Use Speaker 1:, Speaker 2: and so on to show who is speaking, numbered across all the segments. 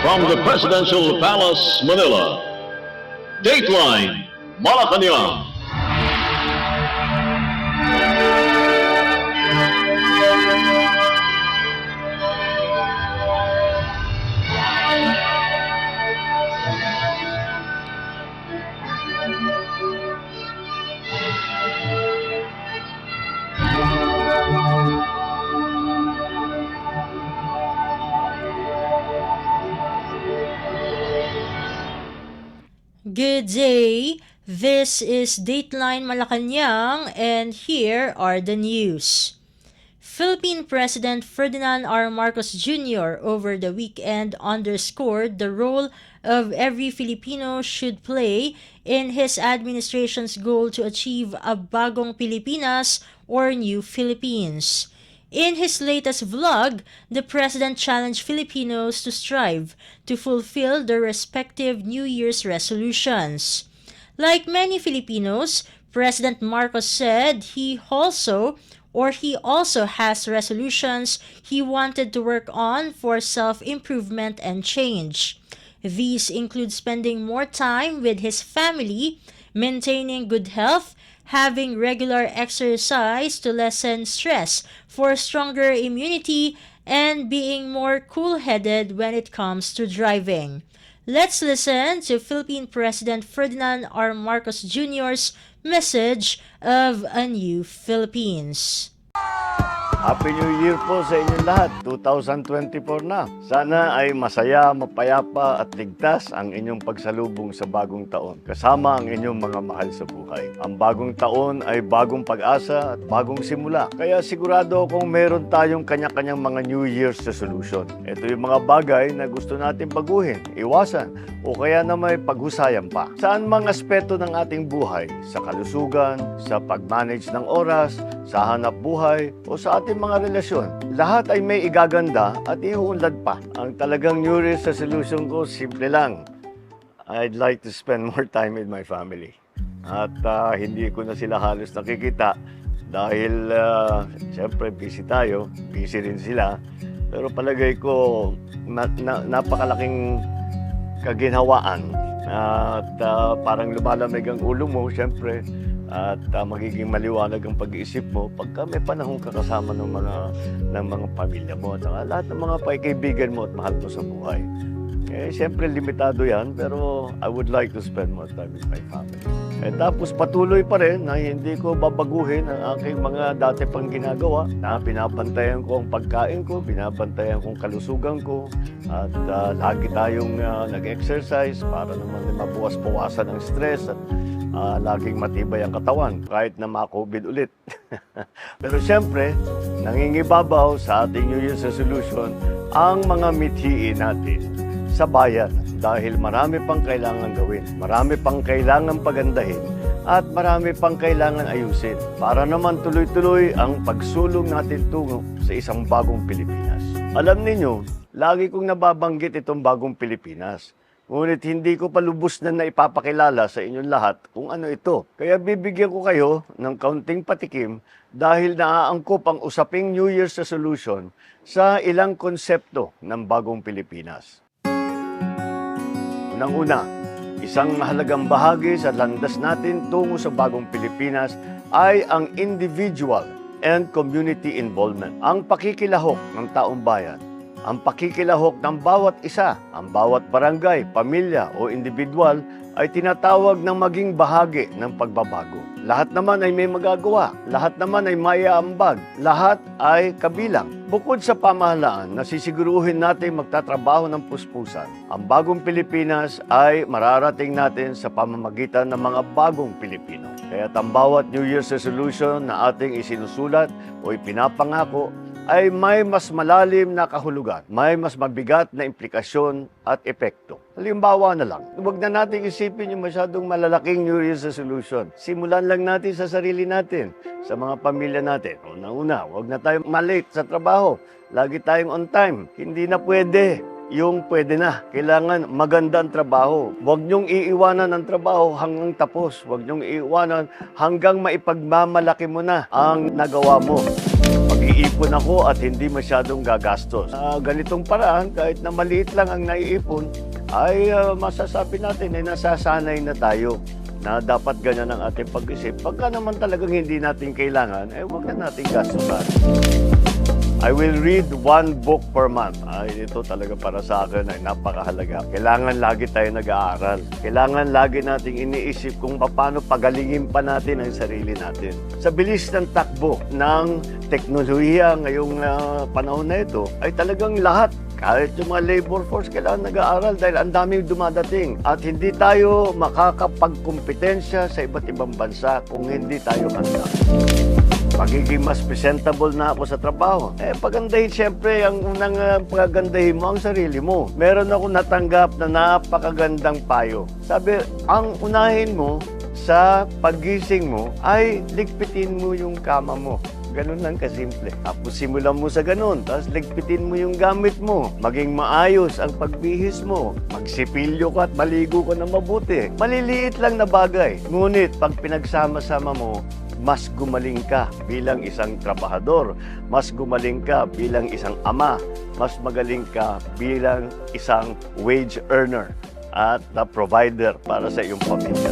Speaker 1: From the Presidential Palace, Manila, Dateline Malacañang.
Speaker 2: Good day. This is Dateline Malacañang, and here are the news. Philippine President Ferdinand R. Marcos Jr. over the weekend underscored the role of every Filipino should play in his administration's goal to achieve a bagong Pilipinas or new Philippines. In his latest vlog, the president challenged Filipinos to strive to fulfill their respective New Year's resolutions. Like many Filipinos, President Marcos said he also has resolutions he wanted to work on for self-improvement and change. These include spending more time with his family, maintaining good health, having regular exercise to lessen stress for stronger immunity, and being more cool-headed when it comes to driving. Let's listen to Philippine President Ferdinand R. Marcos Jr.'s message of a new Philippines.
Speaker 3: Happy New Year po sa inyong lahat, 2024 na. Sana ay masaya, mapayapa at ligtas ang inyong pagsalubong sa bagong taon, kasama ang inyong mga mahal sa buhay. Ang bagong taon ay bagong pag-asa at bagong simula. Kaya sigurado akong meron tayong kanya-kanyang mga New Year's resolution. Ito yung mga bagay na gusto natin baguhin, iwasan, o kaya na may paghusayan pa. Saan mang aspeto ng ating buhay, sa kalusugan, sa pag-manage ng oras, sa hanap buhay, o sa ating mga relasyon, lahat ay may igaganda at iuunlad pa. Ang talagang New Year's resolution ko, simple lang. I'd like to spend more time with my family. At hindi ko na sila halos nakikita dahil siyempre busy tayo, busy rin sila. Pero palagay ko napakalaking kaginhawaan at parang lumalamig ang ulo mo, siyempre. At magiging maliwanag ang pag-iisip mo pagka may panahon kakasama ng mga pamilya mo at lahat ng mga kaibigan mo at mahal mo sa buhay. Siyempre limitado yan, pero I would like to spend more time with my family. Tapos patuloy pa rin na hindi ko babaguhin ang aking mga dati pang ginagawa, na binabantayan ko ang pagkain ko, binabantayan ko ang kalusugan ko, at lagi tayong nag-exercise para naman mabawas-bawasan ang stress at laging matibay ang katawan kahit na ma-COVID ulit. Pero siyempre, nangingibabaw sa ating New Year's resolution ang mga mithiin natin sa bayan dahil marami pang kailangan gawin, marami pang kailangan pagandahin at marami pang kailangan ayusin para naman tuloy-tuloy ang pagsulong natin tungo sa isang bagong Pilipinas. Alam ninyo, lagi kong nababanggit itong bagong Pilipinas. Ngunit hindi ko pa lubos na naipapakilala sa inyong lahat kung ano ito. Kaya bibigyan ko kayo ng kaunting patikim dahil naaangkop ang usaping New Year's resolution sa ilang konsepto ng bagong Pilipinas. Unang-una, isang mahalagang bahagi sa landas natin tungo sa bagong Pilipinas ay ang individual and community involvement, ang pakikilahok ng taong bayan. Ang pakikilahok ng bawat isa, ang bawat barangay, pamilya o individual ay tinatawag ng maging bahagi ng pagbabago. Lahat naman ay may magagawa, lahat naman ay maiaambag, lahat ay kabilang. Bukod sa pamahalaan, nasisiguruhin natin magtatrabaho ng puspusan. Ang bagong Pilipinas ay mararating natin sa pamamagitan ng mga bagong Pilipino. Kaya't ang bawat New Year's resolution na ating isinusulat o ipinapangako ay may mas malalim na kahulugan, may mas mabigat na implikasyon at epekto. Halimbawa na lang, huwag na natin isipin yung masyadong malalaking New Year's resolution. Simulan lang natin sa sarili natin, sa mga pamilya natin. Una-una, huwag na tayong malate sa trabaho. Lagi tayong on time. Hindi na pwede yung pwede na. Kailangan maganda ang trabaho. Huwag niyong iiwanan ang trabaho hanggang tapos. Huwag niyong iiwanan hanggang maipagmamalaki mo na ang nagawa mo. Mag-iipon ako at hindi masyadong gagastos. Ganitong paraan, kahit na maliit lang ang naiipon, ay masasabi natin ay nasasanay na tayo na dapat ganyan ang ating pag-isip. Pagka naman talagang hindi natin kailangan, huwag na natin gastusan. I will read one book per month. Ito talaga para sa akin ay napakahalaga. Kailangan lagi tayo nag-aaral. Kailangan lagi nating iniisip kung paano pagalingin pa natin ang sarili natin. Sa bilis ng takbo ng teknolohiya ngayong panahon na ito, ay talagang lahat, kahit yung mga labor force, kailangan nag-aaral dahil ang daming dumadating. At hindi tayo makakapagkompetensya sa iba't ibang bansa kung hindi tayo handa. Pagiging mas presentable na ako sa trabaho. Pagandahin siyempre, ang unang pagandahin mo ang sarili mo. Meron ako natanggap na napakagandang payo. Sabi, ang unahin mo sa paggising mo ay ligpitin mo yung kama mo. Ganun lang kasimple. Tapos simulan mo sa ganun. Tapos ligpitin mo yung gamit mo. Maging maayos ang pagbihis mo. Magsipilyo ka at maligo ka na mabuti. Maliliit lang na bagay. Ngunit pag pinagsama-sama mo, mas gumaling ka bilang isang trabahador, mas gumaling ka bilang isang ama, mas magaling ka bilang isang wage earner at provider para sa iyong pamilya.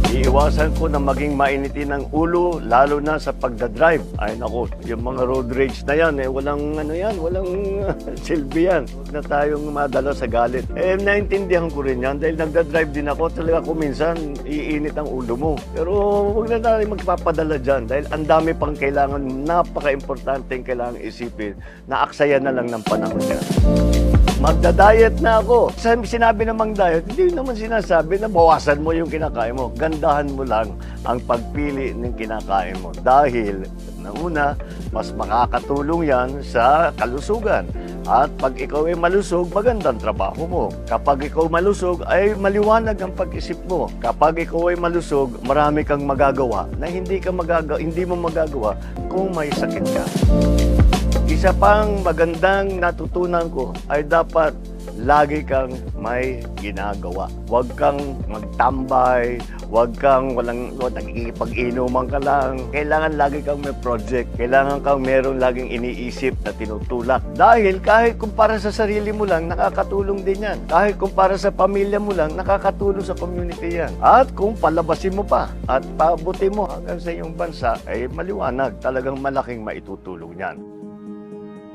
Speaker 3: Iiwasan ko na maging mainitin ang ulo, lalo na sa pagdadrive. Ay nako, yung mga road rage na yan, walang walang silbi yan. Huwag na tayong madala sa galit. Naintindihan ko rin yan dahil nagdadrive din ako. Talaga ko minsan, iinit ang ulo mo. Pero huwag na tayo magpapadala dyan dahil ang dami pang kailangan, napaka-importante yung kailangan isipin na aksaya na lang ng panahon yan. Magda-diet na ako. Sinabi namang diet, hindi naman sinasabi na bawasan mo yung kinakain mo. Gandahan mo lang ang pagpili ng kinakain mo. Dahil, una, mas makakatulong yan sa kalusugan. At pag ikaw ay malusog, magandang trabaho mo. Kapag ikaw malusog, ay maliwanag ang pag-isip mo. Kapag ikaw ay malusog, marami kang magagawa na hindi mo magagawa kung may sakit ka. Isa pang magandang natutunan ko ay dapat lagi kang may ginagawa. Huwag kang magtambay, huwag kang nagkikipag-inuman ka lang. Kailangan lagi kang may project. Kailangan kang meron laging iniisip na tinutulak. Dahil kahit kumpara sa sarili mo lang, nakakatulong din yan. Kahit kumpara sa pamilya mo lang, nakakatulong sa community yan. At kung palabasin mo pa at pabuti mo hanggang sa iyong bansa, ay maliwanag. Talagang malaking maitutulong yan.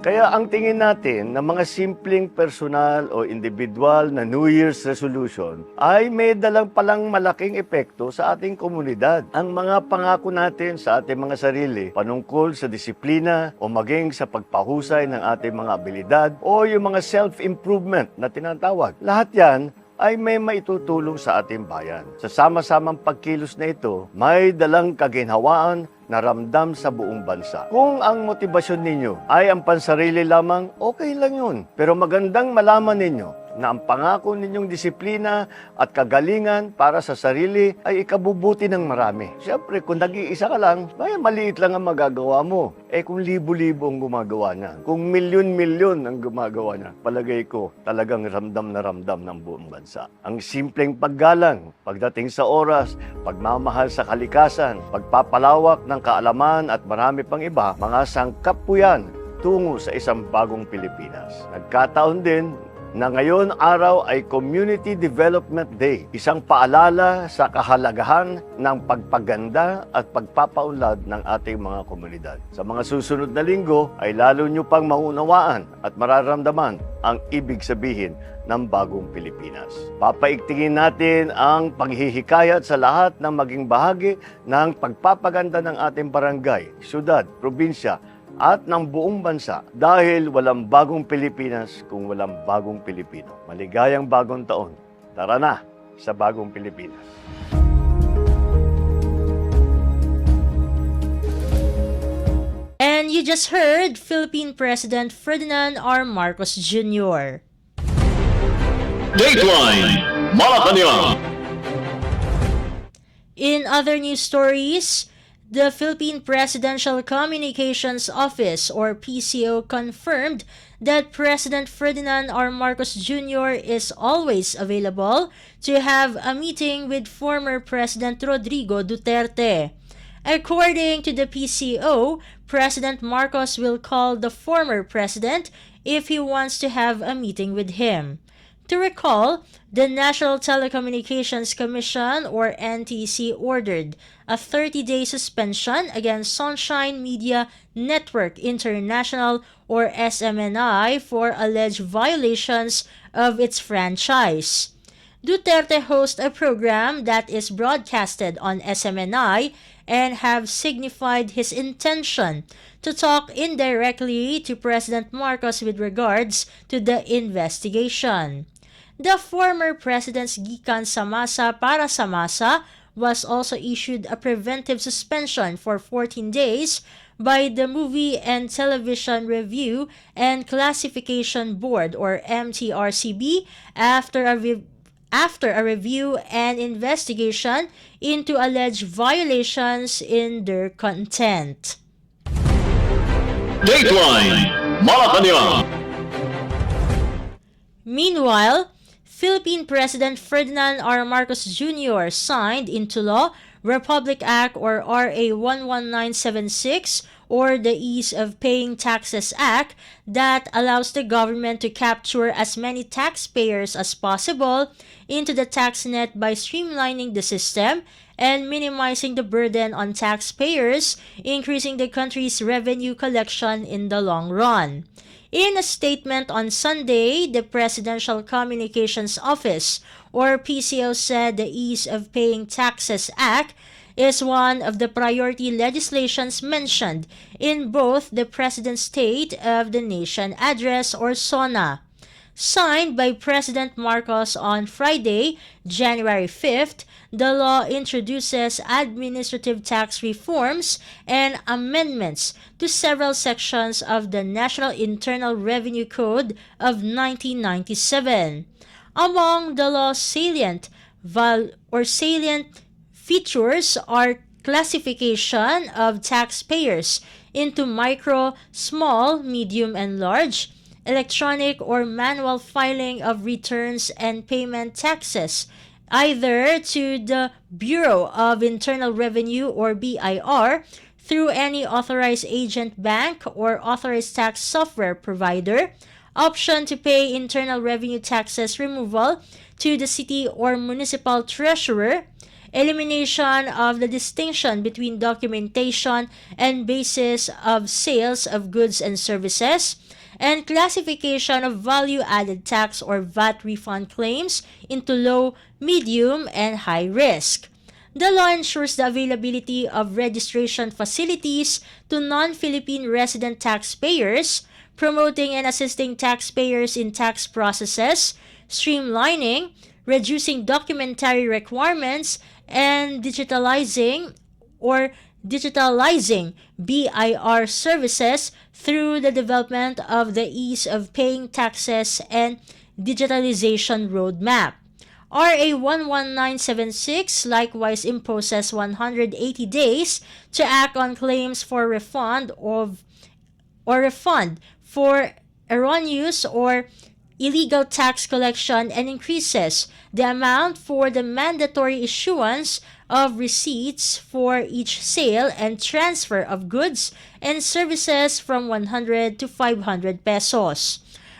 Speaker 3: Kaya ang tingin natin na mga simpleng personal o individual na New Year's resolution ay may dalang palang malaking epekto sa ating komunidad. Ang mga pangako natin sa ating mga sarili panungkol sa disiplina o maging sa pagpahusay ng ating mga abilidad o yung mga self-improvement na tinatawag. Lahat yan ay may maitutulong sa ating bayan. Sa sama-samang pagkilos na ito, may dalang kaginhawaan na ramdam sa buong bansa. Kung ang motibasyon ninyo ay ang pansarili lamang, okay lang yun. Pero magandang malaman ninyo na ang pangako ninyong disiplina at kagalingan para sa sarili ay ikabubuti ng marami. Siyempre, kung nag-iisa ka lang, maliit lang ang magagawa mo. Kung libo-libo ang gumagawa niya, kung milyon-milyon ang gumagawa niya, palagay ko talagang ramdam na ramdam ng buong bansa. Ang simpleng paggalang, pagdating sa oras, pagmamahal sa kalikasan, pagpapalawak ng kaalaman at marami pang iba, mga sangkap po yan tungo sa isang bagong Pilipinas. Nagkataon din na ngayon araw ay Community Development Day, isang paalala sa kahalagahan ng pagpaganda at pagpapaunlad ng ating mga komunidad. Sa mga susunod na linggo ay lalo nyo pang maunawaan at mararamdaman ang ibig sabihin ng bagong Pilipinas. Papaigtingin natin ang paghihikayat sa lahat ng maging bahagi ng pagpapaganda ng ating barangay, syudad, probinsya, at ng buong bansa dahil walang bagong Pilipinas kung walang bagong Pilipino. Maligayang bagong taon. Tara na sa bagong Pilipinas.
Speaker 2: And you just heard Philippine President Ferdinand R. Marcos Jr.
Speaker 1: Dateline Malacañang.
Speaker 2: In other news stories, the Philippine Presidential Communications Office or PCO confirmed that President Ferdinand R. Marcos Jr. is always available to have a meeting with former President Rodrigo Duterte. According to the PCO, President Marcos will call the former president if he wants to have a meeting with him. To recall, the National Telecommunications Commission or NTC ordered a 30-day suspension against Sunshine Media Network International or SMNI for alleged violations of its franchise. Duterte hosts a program that is broadcasted on SMNI and have signified his intention to talk indirectly to President Marcos with regards to the investigation. The former president's gikan sa masa para sa masa was also issued a preventive suspension for 14 days by the Movie and Television Review and Classification Board or MTRCB after a review and investigation into alleged violations in their content.
Speaker 1: Dateline Malacañang.
Speaker 2: Meanwhile, Philippine President Ferdinand R. Marcos Jr. signed into law Republic Act or RA 11976 or the Ease of Paying Taxes Act that allows the government to capture as many taxpayers as possible into the tax net by streamlining the system and minimizing the burden on taxpayers, increasing the country's revenue collection in the long run. In a statement on Sunday, the Presidential Communications Office, or PCO, said the Ease of Paying Taxes Act is one of the priority legislations mentioned in both the President's State of the Nation Address, or SONA. Signed by President Marcos on Friday, January 5th, the law introduces administrative tax reforms and amendments to several sections of the National Internal Revenue Code of 1997. Among the law's salient features are classification of taxpayers into micro, small, medium, and large, electronic or manual filing of returns and payment taxes, either to the Bureau of Internal Revenue or BIR through any authorized agent bank or authorized tax software provider, option to pay internal revenue taxes removal to the city or municipal treasurer, elimination of the distinction between documentation and basis of sales of goods and services, and classification of value-added tax or VAT refund claims into low, medium, and high risk. The law ensures the availability of registration facilities to non-Philippine resident taxpayers, promoting and assisting taxpayers in tax processes, streamlining, reducing documentary requirements, and digitalizing BIR services through the development of the Ease of Paying Taxes and Digitalization Roadmap. RA 11976 likewise imposes 180 days to act on claims for refund for erroneous or illegal tax collection and increases the amount for the mandatory issuance of receipts for each sale and transfer of goods and services from 100 to 500 pesos.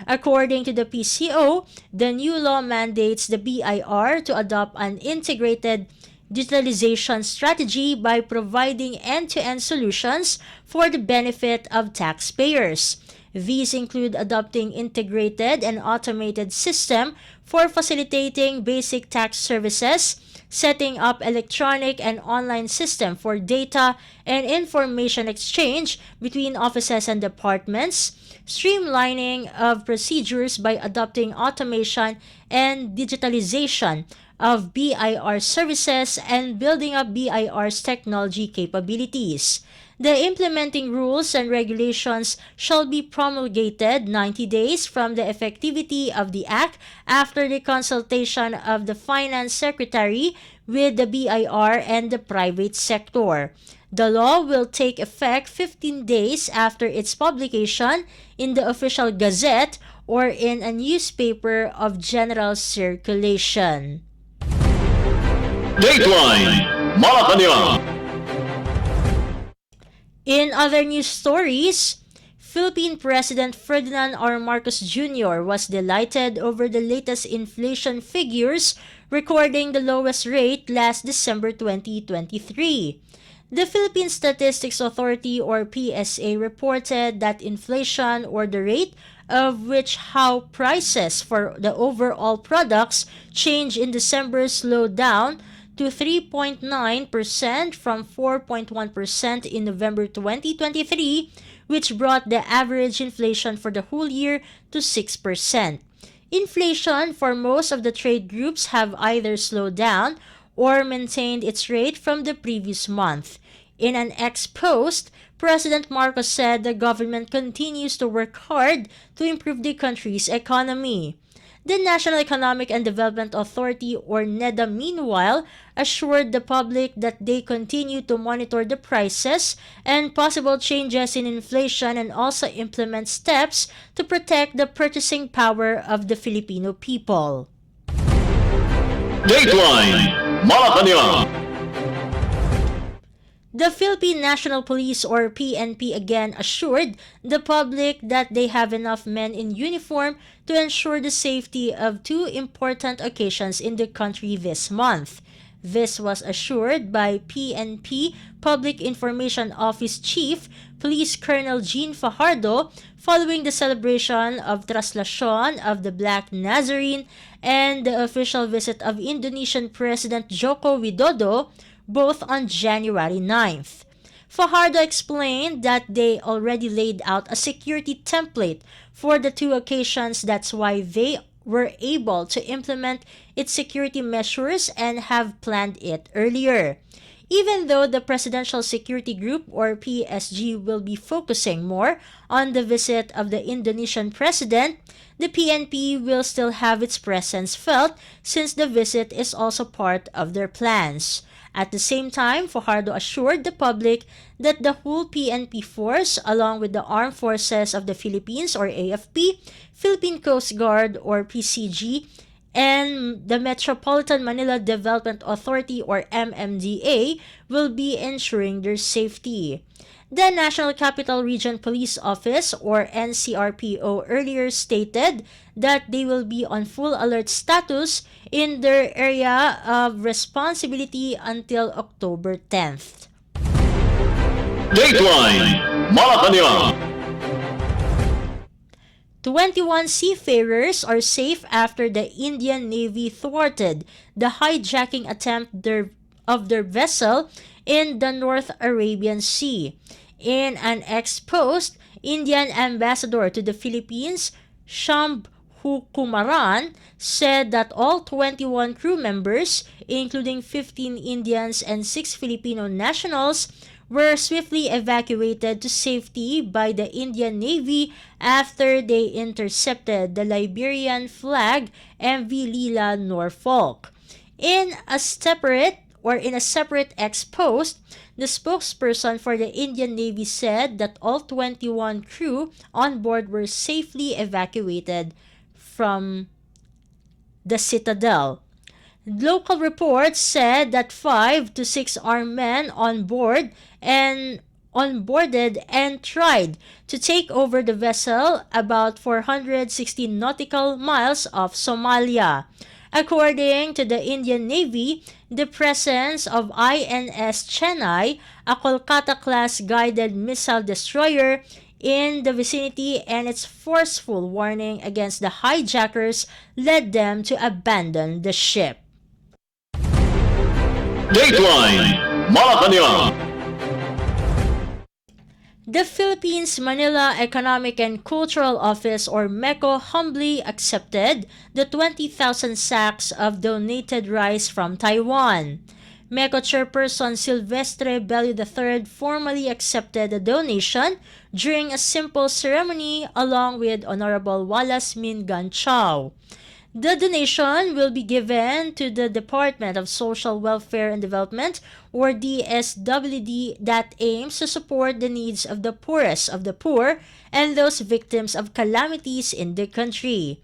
Speaker 2: According to the PCO, the new law mandates the BIR to adopt an integrated digitalization strategy by providing end-to-end solutions for the benefit of taxpayers. These include adopting integrated and automated system for facilitating basic tax services, setting up electronic and online system for data and information exchange between offices and departments, streamlining of procedures by adopting automation and digitalization of BIR services, and building up BIR's technology capabilities. The implementing rules and regulations shall be promulgated 90 days from the effectivity of the Act after the consultation of the Finance Secretary with the BIR and the private sector. The law will take effect 15 days after its publication in the Official Gazette or in a newspaper of general circulation.
Speaker 1: Dateline Malacañang.
Speaker 2: In other news stories, Philippine President Ferdinand R. Marcos Jr. was delighted over the latest inflation figures, recording the lowest rate last December 2023. The Philippine Statistics Authority or PSA reported that inflation, or the rate of which how prices for the overall products change in December, slowed down to 3.9% from 4.1% in November 2023, which brought the average inflation for the whole year to 6%. Inflation for most of the trade groups have either slowed down or maintained its rate from the previous month. In an X post, President Marcos said the government continues to work hard to improve the country's economy. The National Economic and Development Authority or NEDA meanwhile assured the public that they continue to monitor the prices and possible changes in inflation and also implement steps to protect the purchasing power of the Filipino people.
Speaker 1: Dateline Malacañang.
Speaker 2: The Philippine National Police or PNP again assured the public that they have enough men in uniform to ensure the safety of two important occasions in the country this month. This was assured by PNP Public Information Office Chief Police Colonel Jean Fajardo following the celebration of Traslacion of the Black Nazarene and the official visit of Indonesian President Joko Widodo, both on January 9th. Fajardo explained that they already laid out a security template for the two occasions. That's why they were able to implement its security measures and have planned it earlier. Even though the Presidential Security Group or PSG will be focusing more on the visit of the Indonesian president, the PNP will still have its presence felt since the visit is also part of their plans. At the same time, Fajardo assured the public that the whole PNP force, along with the Armed Forces of the Philippines or AFP, Philippine Coast Guard or PCG, and the Metropolitan Manila Development Authority or MMDA will be ensuring their safety. The National Capital Region Police Office or NCRPO earlier stated that they will be on full alert status in their area of responsibility until October 10th.
Speaker 1: Dateline Malacañang.
Speaker 2: 21 seafarers are safe after the Indian Navy thwarted the hijacking attempt of their vessel in the North Arabian Sea. In an X post, Indian Ambassador to the Philippines, Shambhu Kumaran, said that all 21 crew members, including 15 Indians and 6 Filipino nationals, were swiftly evacuated to safety by the Indian Navy after they intercepted the Liberian flag MV Lila Norfolk. In a separate X post, the spokesperson for the Indian Navy said that all 21 crew on board were safely evacuated from the Citadel. Local reports said that 5 to 6 armed men onboarded and tried to take over the vessel about 460 nautical miles off Somalia. According to the Indian Navy, the presence of INS Chennai, a Kolkata-class guided missile destroyer, in the vicinity and its forceful warning against the hijackers led them to abandon the ship.
Speaker 1: Dateline Malacañang.
Speaker 2: The Philippines Manila Economic and Cultural Office or MECO humbly accepted the 20,000 sacks of donated rice from Taiwan. MECO Chairperson Silvestre Bello III formally accepted the donation during a simple ceremony along with Honorable Wallace Mingan Chow. The donation will be given to the Department of Social Welfare and Development or DSWD that aims to support the needs of the poorest of the poor and those victims of calamities in the country.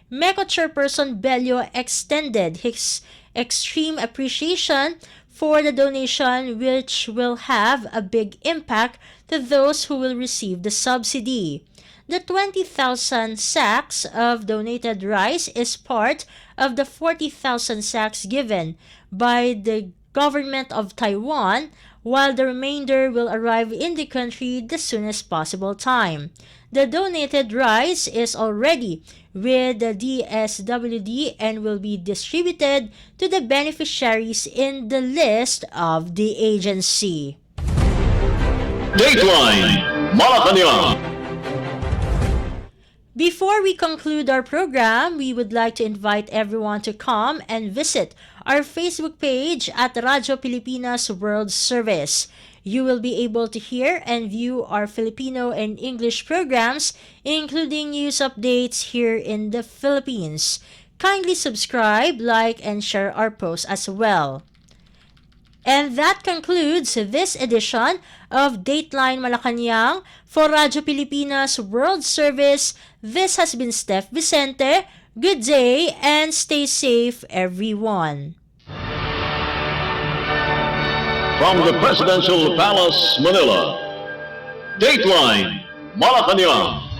Speaker 2: MECO Chairperson Bello extended his extreme appreciation for the donation, which will have a big impact to those who will receive the subsidy. The 20,000 sacks of donated rice is part of the 40,000 sacks given by the government of Taiwan, while the remainder will arrive in the country the soonest possible time. The donated rice is already with the DSWD and will be distributed to the beneficiaries in the list of the agency.
Speaker 1: Dateline Malacañang.
Speaker 2: Before we conclude our program, we would like to invite everyone to come and visit our Facebook page at Radyo Pilipinas World Service. You will be able to hear and view our Filipino and English programs, including news updates here in the Philippines. Kindly subscribe, like, and share our posts as well. And that concludes this edition of Dateline Malacañang for Radyo Pilipinas World Service. This has been Steph Vicente. Good day and stay safe, everyone.
Speaker 1: From the Presidential Palace, Manila, Dateline Malacañang.